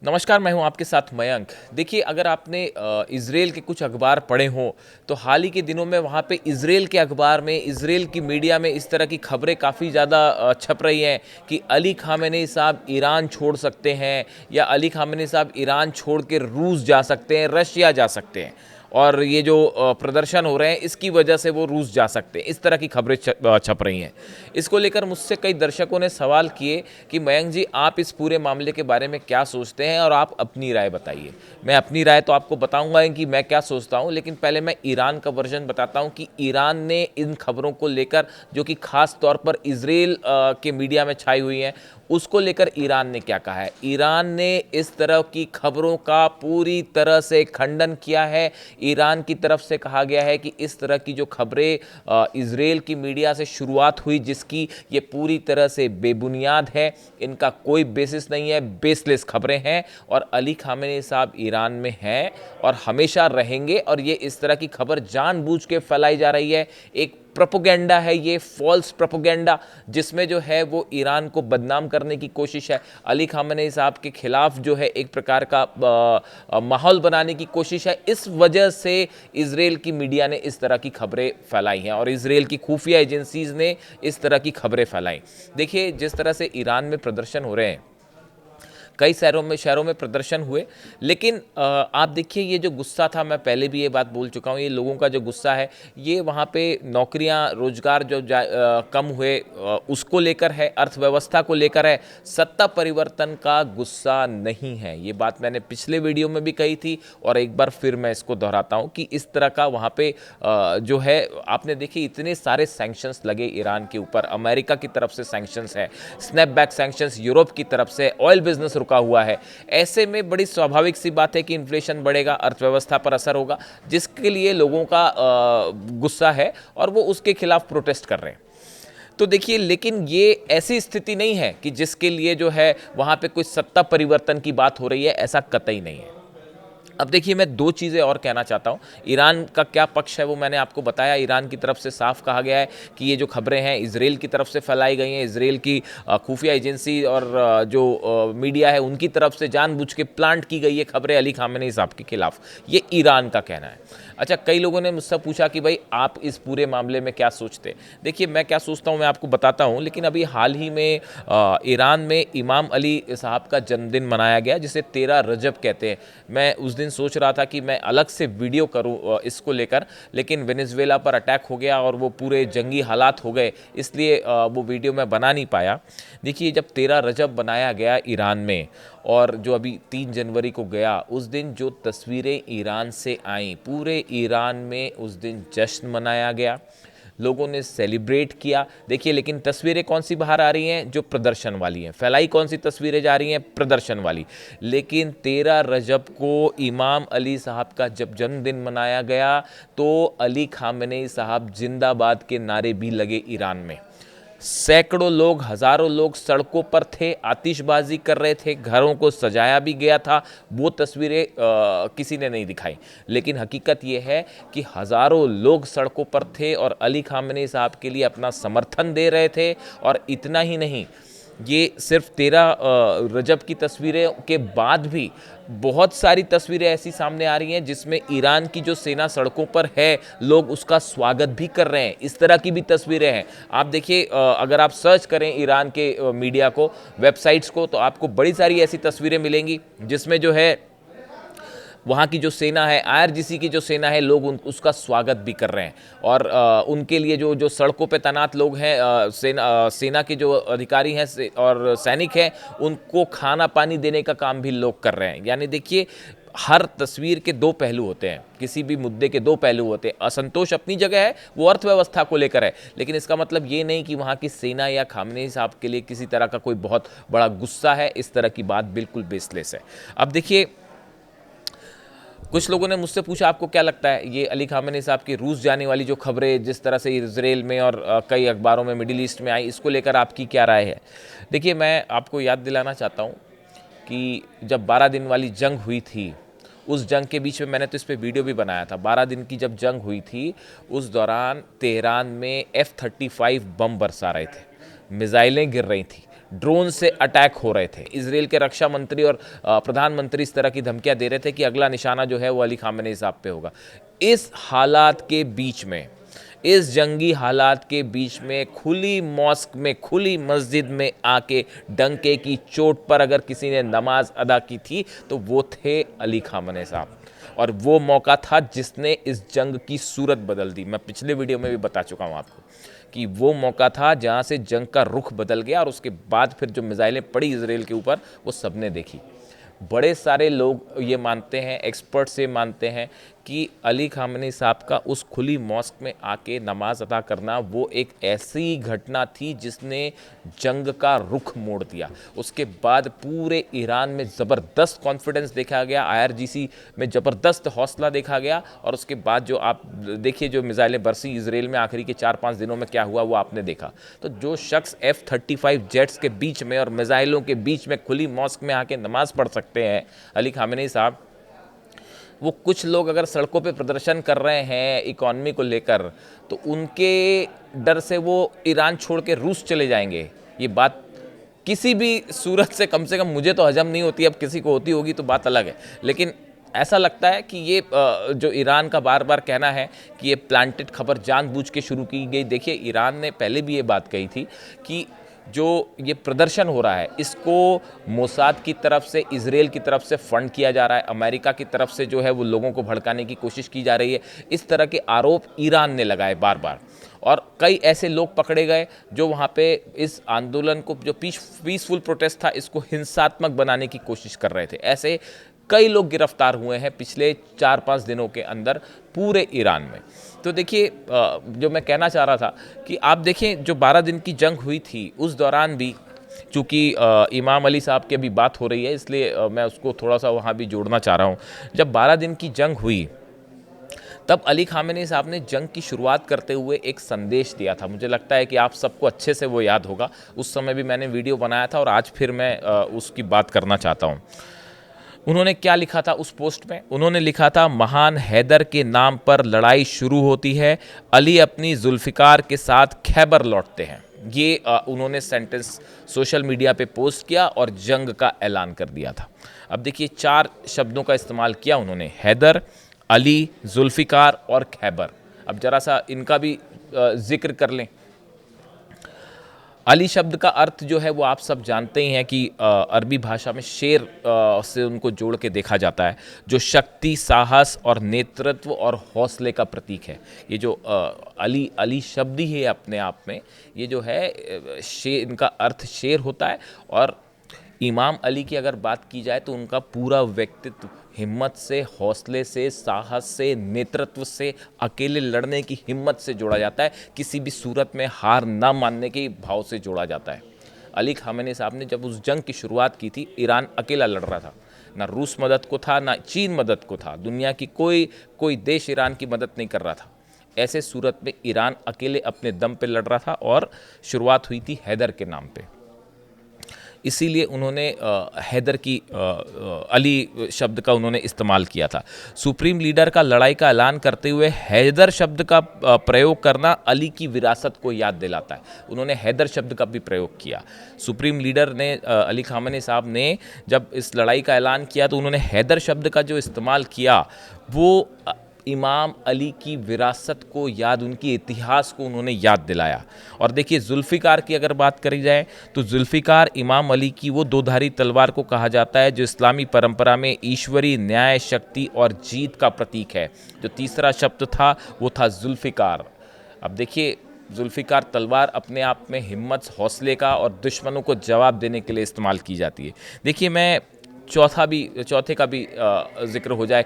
नमस्कार, मैं हूं आपके साथ मयंक। देखिए, अगर आपने इज़राइल के कुछ अखबार पढ़े हों, तो हाल ही के दिनों में वहाँ पे इज़राइल के अखबार में, इज़राइल की मीडिया में इस तरह की खबरें काफ़ी ज़्यादा छप रही हैं कि अली ख़ामेनी साहब ईरान छोड़ सकते हैं या अली ख़ामेनी साहब ईरान छोड़ के रूस जा सकते हैं, रशिया जा सकते हैं और ये जो प्रदर्शन हो रहे हैं, इसकी वजह से वो रूस जा सकते हैं। इस तरह की खबरें छप रही हैं। इसको लेकर मुझसे कई दर्शकों ने सवाल किए कि मयंक जी, आप इस पूरे मामले के बारे में क्या सोचते हैं और आप अपनी राय बताइए। मैं अपनी राय तो आपको बताऊंगा कि मैं क्या सोचता हूं, लेकिन पहले मैं ईरान का वर्जन बताता हूं कि ईरान ने इन खबरों को लेकर, जो कि खास तौर पर इजराइल के मीडिया में छाई हुई हैं, उसको लेकर ईरान ने क्या कहा है। ईरान ने इस तरह की खबरों का पूरी तरह से खंडन किया है। ईरान की तरफ से कहा गया है कि इस तरह की जो खबरें इजराइल की मीडिया से शुरुआत हुई, जिसकी ये पूरी तरह से बेबुनियाद है, इनका कोई बेसिस नहीं है, बेसलेस खबरें हैं और अली ख़ामेनी साहब ईरान में हैं और हमेशा रहेंगे। और ये इस तरह की खबर जानबूझ के फैलाई जा रही है। एक प्रोपोगेंडा है, ये फॉल्स प्रोपोगेंडा, जिसमें जो है वो ईरान को बदनाम करने की कोशिश है। अली ख़ामेनी साहब के खिलाफ जो है एक प्रकार का माहौल बनाने की कोशिश है। इस वजह से इजराइल की मीडिया ने इस तरह की खबरें फैलाई हैं और इजराइल की खुफिया एजेंसीज ने इस तरह की खबरें फैलाई। देखिए, जिस तरह से ईरान में प्रदर्शन हो रहे हैं, कई शहरों में प्रदर्शन हुए, लेकिन आप देखिए, ये जो गुस्सा था, मैं पहले भी ये बात बोल चुका हूँ, ये लोगों का जो गुस्सा है, ये वहाँ पे नौकरियाँ, रोजगार जो कम हुए उसको लेकर है, अर्थव्यवस्था को लेकर है। सत्ता परिवर्तन का गुस्सा नहीं है। ये बात मैंने पिछले वीडियो में भी कही थी और एक बार फिर मैं इसको दोहराता हूँ कि इस तरह का वहाँ पे जो है, आपने देखिए इतने सारे सैंक्शंस लगे ईरान के ऊपर। अमेरिका की तरफ से सैंक्शंस है, स्नैपबैक सैंक्शंस यूरोप की तरफ से, ऑयल बिजनेस रुका हुआ है। ऐसे में बड़ी स्वाभाविक सी बात है कि इन्फ्लेशन बढ़ेगा, अर्थव्यवस्था पर असर होगा, जिसके लिए लोगों का गुस्सा है और वो उसके खिलाफ प्रोटेस्ट कर रहे हैं। तो देखिए, लेकिन ये ऐसी स्थिति नहीं है कि जिसके लिए जो है वहां पे कोई सत्ता परिवर्तन की बात हो रही है, ऐसा कतई नहीं है। अब देखिए, मैं दो चीज़ें और कहना चाहता हूँ। ईरान का क्या पक्ष है वो मैंने आपको बताया। ईरान की तरफ से साफ कहा गया है कि ये जो खबरें हैं इजराइल की तरफ से फैलाई गई हैं, इजराइल की खुफिया एजेंसी और जो मीडिया है उनकी तरफ से जानबूझ के प्लांट की गई है खबरें अली ख़ामेनी साहब के खिलाफ। ये ईरान का कहना है। अच्छा, कई लोगों ने मुझसे पूछा कि भाई, आप इस पूरे मामले में क्या सोचते हैं। देखिए, मैं क्या सोचता हूँ मैं आपको बताता हूँ, लेकिन अभी हाल ही में ईरान में इमाम अली साहब का जन्मदिन मनाया गया, जिसे 13 रजब कहते हैं। मैं उस दिन सोच रहा था कि मैं अलग से वीडियो करूं इसको लेकर, लेकिन वेनेजुएला पर अटैक हो गया और वो पूरे जंगी हालात हो गए, इसलिए वो वीडियो मैं बना नहीं पाया। देखिए, जब 13 रजब बनाया गया ईरान में और जो अभी 3 जनवरी को गया, उस दिन जो तस्वीरें ईरान से आईं, पूरे ईरान में उस दिन जश्न मनाया गया, लोगों ने सेलिब्रेट किया। देखिए, लेकिन तस्वीरें कौन सी बाहर आ रही हैं? जो प्रदर्शन वाली हैं। फैलाई कौन सी तस्वीरें जा रही हैं? प्रदर्शन वाली। लेकिन 13 रजब को इमाम अली साहब का जब जन्मदिन मनाया गया, तो अली ख़ामेनी साहब जिंदाबाद के नारे भी लगे ईरान में। सैकड़ों लोग, हजारों लोग सड़कों पर थे, आतिशबाजी कर रहे थे, घरों को सजाया भी गया था। वो तस्वीरें किसी ने नहीं दिखाई, लेकिन हकीकत ये है कि हजारों लोग सड़कों पर थे और अली ख़ामेनी साहब के लिए अपना समर्थन दे रहे थे। और इतना ही नहीं, ये सिर्फ 13 रजब की तस्वीरें के बाद भी बहुत सारी तस्वीरें ऐसी सामने आ रही हैं जिसमें ईरान की जो सेना सड़कों पर है, लोग उसका स्वागत भी कर रहे हैं। इस तरह की भी तस्वीरें हैं। आप देखिए, अगर आप सर्च करें ईरान के मीडिया को, वेबसाइट्स को, तो आपको बड़ी सारी ऐसी तस्वीरें मिलेंगी जिसमें जो है वहाँ की जो सेना है, आईआरजीसी की जो सेना है, लोग उसका स्वागत भी कर रहे हैं। और उनके लिए जो जो सड़कों पे तैनात लोग हैं, सेना के जो अधिकारी हैं और सैनिक हैं, उनको खाना पानी देने का काम भी लोग कर रहे हैं। यानी देखिए, हर तस्वीर के दो पहलू होते हैं, किसी भी मुद्दे के दो पहलू होते हैं। असंतोष अपनी जगह है, वो अर्थव्यवस्था को लेकर है, लेकिन इसका मतलब ये नहीं कि वहाँ की सेना या ख़ामेनी साहब के लिए किसी तरह का कोई बहुत बड़ा गुस्सा है। इस तरह की बात बिल्कुल बेसलेस है। अब देखिए, कुछ लोगों ने मुझसे पूछा, आपको क्या लगता है ये अली ख़ामेनी साहब की रूस जाने वाली जो खबरें जिस तरह से इजराइल में और कई अखबारों में, मिडिल ईस्ट में आई, इसको लेकर आपकी क्या राय है। देखिए, मैं आपको याद दिलाना चाहता हूँ कि जब 12 दिन वाली जंग हुई थी, उस जंग के बीच में मैंने तो इस पर वीडियो भी बनाया था। 12 दिन की जब जंग हुई थी, उस दौरान तेहरान में F-35 बम बरसा रहे थे, मिसाइलें गिर रही थी, ड्रोन से अटैक हो रहे थे। इजराइल के रक्षा मंत्री और प्रधानमंत्री इस तरह की धमकियां दे रहे थे कि अगला निशाना जो है वो अली खामेनी साहब पे होगा। इस हालात के बीच में, इस जंगी हालात के बीच में, खुली मॉस्क में, खुली मस्जिद में आके डंके की चोट पर अगर किसी ने नमाज अदा की थी तो वो थे अली खामेनी साहब। और वो मौका था जिसने इस जंग की सूरत बदल दी। मैं पिछले वीडियो में भी बता चुका हूँ आपको कि वो मौका था जहाँ से जंग का रुख बदल गया, और उसके बाद फिर जो मिसाइलें पड़ी इजराइल के ऊपर वो सबने देखी। बड़े सारे लोग ये मानते हैं, एक्सपर्ट्स ये मानते हैं कि अली खामेनी साहब का उस खुली मॉस्क में आके नमाज अदा करना वो एक ऐसी घटना थी जिसने जंग का रुख मोड़ दिया। उसके बाद पूरे ईरान में ज़बरदस्त कॉन्फिडेंस देखा गया, IRGC में ज़बरदस्त हौसला देखा गया, और उसके बाद जो आप देखिए जो मिसाइलें बरसी इसराइल में आखिरी के 4-5 दिनों में क्या हुआ वो आपने देखा। तो जो शख्स F-35 जेट्स के बीच में और मिसाइलों के बीच में खुली मॉस्क में आके नमाज पढ़ सकते हैं, अली खामेनी साहब, वो कुछ लोग अगर सड़कों पे प्रदर्शन कर रहे हैं इकॉनमी को लेकर, तो उनके डर से वो ईरान छोड़ के रूस चले जाएंगे। ये बात किसी भी सूरत से कम मुझे तो हजम नहीं होती। अब किसी को होती होगी तो बात अलग है, लेकिन ऐसा लगता है कि ये जो ईरान का बार बार कहना है कि ये प्लांटेड खबर जानबूझ के शुरू की गई। देखिए, ईरान ने पहले भी ये बात कही थी कि जो ये प्रदर्शन हो रहा है इसको मोसाद की तरफ से, इजराइल की तरफ से फंड किया जा रहा है, अमेरिका की तरफ से जो है वो लोगों को भड़काने की कोशिश की जा रही है। इस तरह के आरोप ईरान ने लगाए बार बार, और कई ऐसे लोग पकड़े गए जो वहाँ पे इस आंदोलन को, जो पीसफुल प्रोटेस्ट था, इसको हिंसात्मक बनाने की कोशिश कर रहे थे। ऐसे कई लोग गिरफ्तार हुए हैं पिछले 4-5 दिनों के अंदर पूरे ईरान में। तो देखिए, जो मैं कहना चाह रहा था कि आप देखें जो 12 दिन की जंग हुई थी उस दौरान भी, चूँकि इमाम अली साहब की अभी बात हो रही है इसलिए मैं उसको थोड़ा सा वहाँ भी जोड़ना चाह रहा हूँ। जब 12 दिन की जंग हुई तब अली खामेनी साहब ने जंग की शुरुआत करते हुए एक संदेश दिया था। मुझे लगता है कि आप सबको अच्छे से वो याद होगा। उस समय भी मैंने वीडियो बनाया था और आज फिर मैं उसकी बात करना चाहता हूँ। उन्होंने क्या लिखा था उस पोस्ट में? उन्होंने लिखा था, महान हैदर के नाम पर लड़ाई शुरू होती है, अली अपनी जुल्फ़िकार के साथ खैबर लौटते हैं। ये उन्होंने सेंटेंस सोशल मीडिया पे पोस्ट किया और जंग का ऐलान कर दिया था। अब देखिए, 4 शब्दों का इस्तेमाल किया उन्होंने, हैदर, अली, जुल्फ़िकार और खैबर। अब ज़रा सा इनका भी जिक्र कर लें। अली शब्द का अर्थ जो है वो आप सब जानते ही हैं कि अरबी भाषा में शेर से उनको जोड़ के देखा जाता है, जो शक्ति, साहस और नेतृत्व और हौसले का प्रतीक है। ये जो अली शब्द ही है अपने आप में, ये जो है शेर, इनका अर्थ शेर होता है। और इमाम अली की अगर बात की जाए तो उनका पूरा व्यक्तित्व हिम्मत से, हौसले से, साहस से, नेतृत्व से, अकेले लड़ने की हिम्मत से जोड़ा जाता है, किसी भी सूरत में हार ना मानने के भाव से जोड़ा जाता है। अली खामेनी साहब ने जब उस जंग की शुरुआत की थी, ईरान अकेला लड़ रहा था, ना रूस मदद को था, ना चीन मदद को था, दुनिया की कोई देश ईरान की मदद नहीं कर रहा था। ऐसे सूरत में ईरान अकेले अपने दम पे लड़ रहा था और शुरुआत हुई थी हैदर के नाम पे। इसीलिए उन्होंने हैदर की अली शब्द का उन्होंने इस्तेमाल किया था। सुप्रीम लीडर का लड़ाई का ऐलान करते हुए हैदर शब्द का प्रयोग करना अली की विरासत को याद दिलाता है। उन्होंने हैदर शब्द का भी प्रयोग किया। सुप्रीम लीडर ने, अली खामेनी साहब ने जब इस लड़ाई का ऐलान किया तो उन्होंने हैदर शब्द का जो इस्तेमाल किया वो इमाम अली की विरासत को याद, उनकी इतिहास को उन्होंने याद दिलाया। और देखिए, जुल्फ़िकार की अगर बात करी जाए तो जुल्फ़िकार इमाम अली की वो दोधारी तलवार को कहा जाता है जो इस्लामी परंपरा में ईश्वरी न्याय, शक्ति और जीत का प्रतीक है। जो तीसरा शब्द था वो था जुल्फ़िकार। अब देखिए, जुल्फ़िकार तलवार अपने आप में हिम्मत, हौसले का और दुश्मनों को जवाब देने के लिए इस्तेमाल की जाती है। देखिए, मैं चौथे का भी जिक्र हो जाए,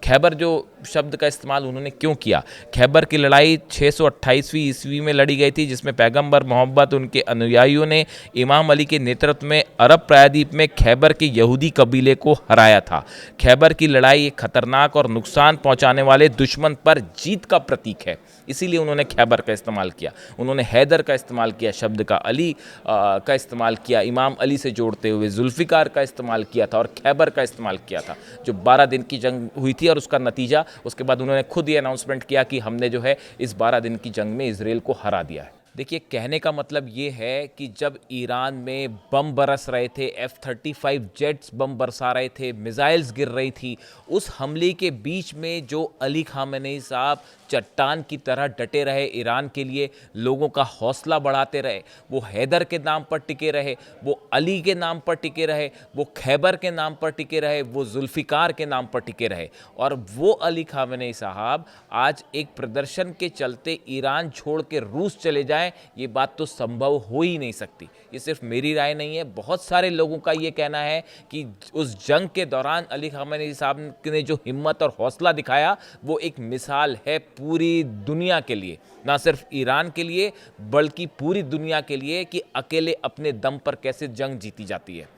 खैबर जो शब्द का इस्तेमाल उन्होंने क्यों किया? खैबर की लड़ाई 628वीं ईस्वी में लड़ी गई थी, जिसमें पैगंबर मोहम्मद, उनके अनुयायियों ने इमाम अली के नेतृत्व में अरब प्रायद्वीप में खैबर के यहूदी कबीले को हराया था। खैबर की लड़ाई एक खतरनाक और नुकसान पहुंचाने वाले दुश्मन पर जीत का प्रतीक है, इसीलिए उन्होंने खैबर का इस्तेमाल किया। उन्होंने हैदर का इस्तेमाल किया शब्द का, अली का इस्तेमाल किया, इमाम अली से जोड़ते हुए जुल्फ़िकार का इस्तेमाल किया था और खैबर का इस्तेमाल किया था। जो 12 दिन की जंग हुई थी और उसका नतीजा, उसके बाद उन्होंने खुद ये अनाउंसमेंट किया कि हमने जो है इस 12 दिन की जंग में इजराइल को हरा दिया है। देखिए, कहने का मतलब ये है कि जब ईरान में बम बरस रहे थे, F-35 जेट्स बम बरसा रहे थे, मिसाइल्स गिर रही थी, उस हमले के बीच में जो अली खामेनेई साहब चट्टान की तरह डटे रहे, ईरान के लिए लोगों का हौसला बढ़ाते रहे, वो हैदर के नाम पर टिके रहे, वो अली के नाम पर टिके रहे, वो खैबर के नाम पर टिके रहे, वो जुल्फ़िकार के नाम पर टिके रहे। और वो अली खामेनेई साहब आज एक प्रदर्शन के चलते ईरान छोड़ के रूस चले जाएं, ये बात तो संभव हो ही नहीं सकती। ये सिर्फ मेरी राय नहीं है, बहुत सारे लोगों का ये कहना है कि उस जंग के दौरान अली खामेनेई साहब ने जो हिम्मत और हौसला दिखाया, वो एक मिसाल है पूरी दुनिया के लिए, ना सिर्फ ईरान के लिए बल्कि पूरी दुनिया के लिए, कि अकेले अपने दम पर कैसे जंग जीती जाती है।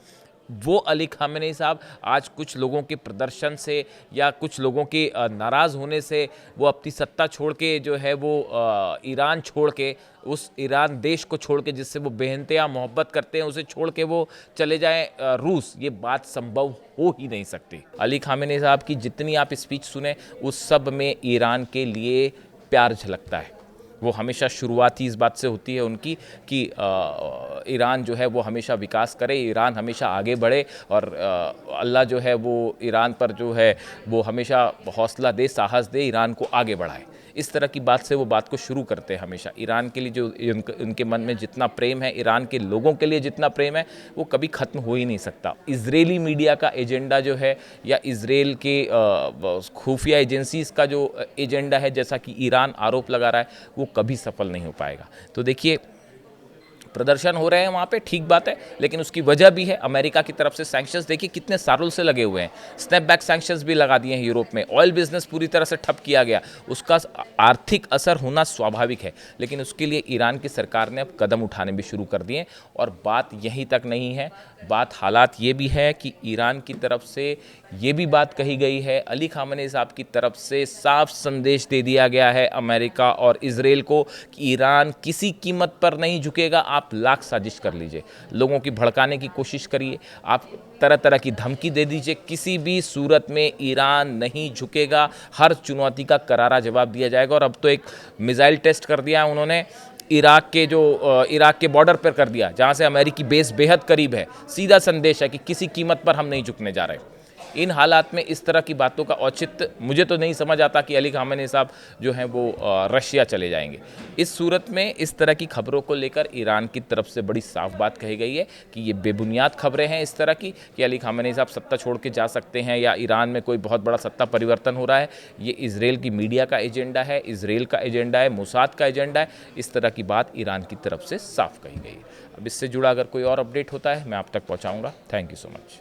वो अली खामेनेई साहब आज कुछ लोगों के प्रदर्शन से या कुछ लोगों के नाराज़ होने से वो अपनी सत्ता छोड़ के जो है वो ईरान छोड़ के, उस ईरान देश को छोड़ के जिससे वो बेइंतहा मोहब्बत करते हैं, उसे छोड़ के वो चले जाएं रूस, ये बात संभव हो ही नहीं सकती। अली खामेनेई साहब की जितनी आप स्पीच सुने, उस सब में ईरान के लिए प्यार झलकता है। वो हमेशा शुरुआत ही इस बात से होती है उनकी कि ईरान जो है वो हमेशा विकास करे, ईरान हमेशा आगे बढ़े, और अल्लाह जो है वो ईरान पर जो है वो हमेशा हौसला दे, साहस दे, ईरान को आगे बढ़ाए। इस तरह की बात से वो बात को शुरू करते हैं हमेशा। ईरान के लिए जो उनके मन में जितना प्रेम है, ईरान के लोगों के लिए जितना प्रेम है, वो कभी ख़त्म हो ही नहीं सकता। इजरायली मीडिया का एजेंडा जो है, या इजराइल के खुफिया एजेंसीज़ का जो एजेंडा है, जैसा कि ईरान आरोप लगा रहा है, वो कभी सफल नहीं हो पाएगा। तो देखिए, प्रदर्शन हो रहे हैं वहाँ पे, ठीक बात है, लेकिन उसकी वजह भी है। अमेरिका की तरफ से सैंक्शंस देखिए कितने सालों से लगे हुए हैं, स्नैप बैक सैंक्शंस भी लगा दिए हैं यूरोप में, ऑयल बिजनेस पूरी तरह से ठप किया गया, उसका आर्थिक असर होना स्वाभाविक है। लेकिन उसके लिए ईरान की सरकार ने अब कदम उठाने भी शुरू कर दिए। और बात यहीं तक नहीं है, बात हालात ये भी है कि ईरान की तरफ से ये भी बात कही गई है, अली खामेनेई साहब की तरफ से साफ संदेश दे दिया गया है अमेरिका और इजराइल को कि ईरान किसी कीमत पर नहीं झुकेगा। आप लाख साजिश कर लीजिए, लोगों की भड़काने की कोशिश करिए, आप तरह तरह की धमकी दे दीजिए, किसी भी सूरत में ईरान नहीं झुकेगा। हर चुनौती का करारा जवाब दिया जाएगा। और अब तो एक मिसाइल टेस्ट कर दिया है उन्होंने, इराक के बॉर्डर पर कर दिया, जहां से अमेरिकी बेस बेहद करीब है। सीधा संदेश है कि किसी कीमत पर हम नहीं झुकने जा रहे। इन हालात में इस तरह की बातों का औचित्य मुझे तो नहीं समझ आता कि अली खामेनेई साहब जो हैं वो रशिया चले जाएंगे। इस सूरत में इस तरह की खबरों को लेकर ईरान की तरफ से बड़ी साफ बात कही गई है कि ये बेबुनियाद खबरें हैं इस तरह की, कि अली खामेनेई साहब सत्ता छोड़ के जा सकते हैं या ईरान में कोई बहुत बड़ा सत्ता परिवर्तन हो रहा है। ये इजराइल की मीडिया का एजेंडा है, इजराइल का एजेंडा है, मोसाद का एजेंडा है। इस तरह की बात ईरान की तरफ से साफ कही गई है। अब इससे जुड़ा अगर कोई और अपडेट होता है मैं आप तक पहुँचाऊँगा। Thank you so much.